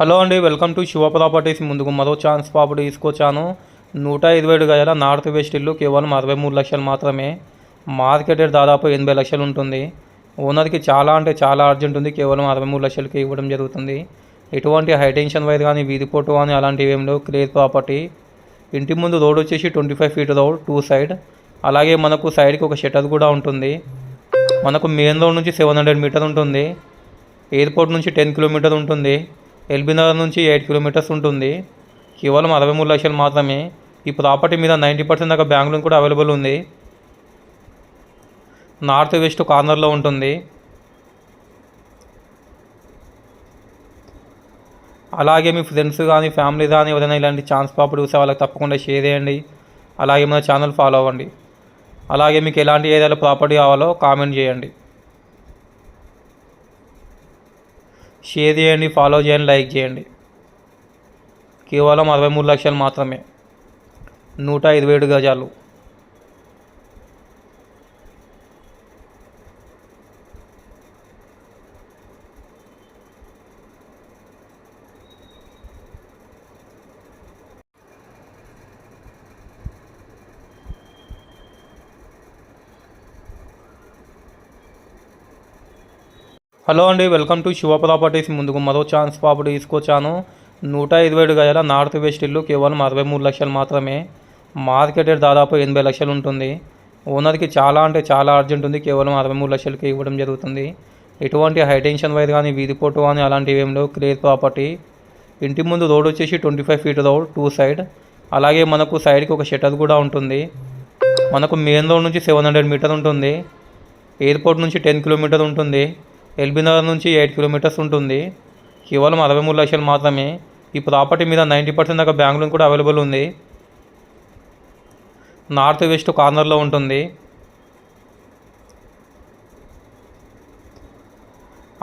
Hello అండి, welcome to Shiva properties. ముందుకు మరో ఛాన్స్ ప్రాపర్టీ తీసుకొచ్చాను. 127 గజాల నార్త్ వెస్ట్ ఇల్లు, కేవలం 63 లక్షలు మాత్రమే. మార్కెట్ రేట్ దాదాపు 80 లక్షలు ఉంటుంది. ఓనర్కి చాలా అంటే చాలా అర్జెంట్ ఉంది. కేవలం 63 లక్షలకి ఇవ్వడం జరుగుతుంది. ఎటువంటి హైటెన్షన్ వైర్ కానీ, వీధి పోటు కానీ అలాంటివి ఏం లేవు. Clear property. ఇంటి ముందు రోడ్ వచ్చేసి 25 ఫీట్ రోడ్, 2 సైడ్. అలాగే మనకు సైడ్కి ఒక షట్టర్ కూడా ఉంటుంది. మనకు మెయిన్ రోడ్ నుంచి 700 మీటర్ ఉంటుంది. ఎయిర్పోర్ట్ నుంచి 10 కిలోమీటర్ ఉంటుంది. ఎల్బీ నగర్ నుంచి 8 కిలోమీటర్స్ ఉంటుంది. కేవలం 63 లక్షలు మాత్రమే. ఈ ప్రాపర్టీ మీద 90% దాకా బ్యాంక్ లోన్ కూడా అవైలబుల్ ఉంది. నార్త్ వెస్ట్ కార్నర్లో ఉంటుంది. అలాగే మీ ఫ్రెండ్స్ కానీ, ఫ్యామిలీ కానీ ఎవరైనా ఇలాంటి ఛాన్స్ ప్రాపర్టీ చూసే వాళ్ళకి తప్పకుండా షేర్ చేయండి. అలాగే మన ఛానల్ ఫాలో అవ్వండి. అలాగే మీకు ఎలాంటి ఏరియాలో ప్రాపర్టీ కావాలో కామెంట్ చేయండి. షేర్ చేయండి, ఫాలో చేయండి, లైక్ చేయండి. కేవలం 63 లక్షలు మాత్రమే. 127 గజాలు. హలో అండి, వెల్కమ్ టు శివ ప్రాపర్టీస్. ముందుకు మరో ఛాన్స్ ప్రాపర్టీ తీసుకొచ్చాను. 127 గజాల నార్త్ వెస్ట్ ఇల్లు, కేవలం 63 లక్షలు మాత్రమే. మార్కెట్ రేట్ దాదాపు 80 లక్షలు ఉంటుంది. ఓనర్కి చాలా అంటే చాలా అర్జెంట్ ఉంది. కేవలం 63 లక్షలకి ఇవ్వడం జరుగుతుంది. ఎటువంటి హైటెన్షన్ వైర్ కానీ, వీధి పోటు కానీ అలాంటివి ఏం లేవు. Clear property. ఇంటి ముందు రోడ్ వచ్చేసి 25 ఫీట్ రోడ్, 2 సైడ్. అలాగే మనకు సైడ్కి ఒక షట్టర్ కూడా ఉంటుంది. మనకు మెయిన్ రోడ్ నుంచి 700 మీటర్ ఉంటుంది. ఎయిర్పోర్ట్ నుంచి 10 కిలోమీటర్ ఉంటుంది. ఎల్బీ నగర్ నుంచి 8 కిలోమీటర్స్ ఉంటుంది. కేవలం 63 లక్షలు మాత్రమే. ఈ ప్రాపర్టీ మీద 90% దాకా బ్యాంక్ లోన్ కూడా అవైలబుల్ ఉంది. నార్త్ వెస్ట్ కార్నర్లో ఉంటుంది.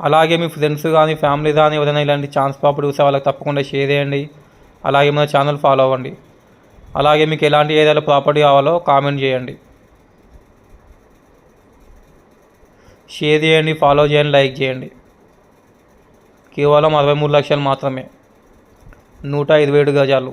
అలాగే మీ ఫ్రెండ్స్ కానీ, ఫ్యామిలీ కానీ ఎవరైనా ఇలాంటి ఛాన్స్ ప్రాపర్టీ చూసే వాళ్ళకి తప్పకుండా షేర్ చేయండి. అలాగే మన ఛానల్ ఫాలో అవ్వండి. అలాగే మీకు ఎలాంటి ఏరియాలో ప్రాపర్టీ కావాలో కామెంట్ చేయండి. షేర్ చేయండి, ఫాలో చేయండి, లైక్ చేయండి. కేవలం 63 లక్షలు మాత్రమే. 127 గజాలు.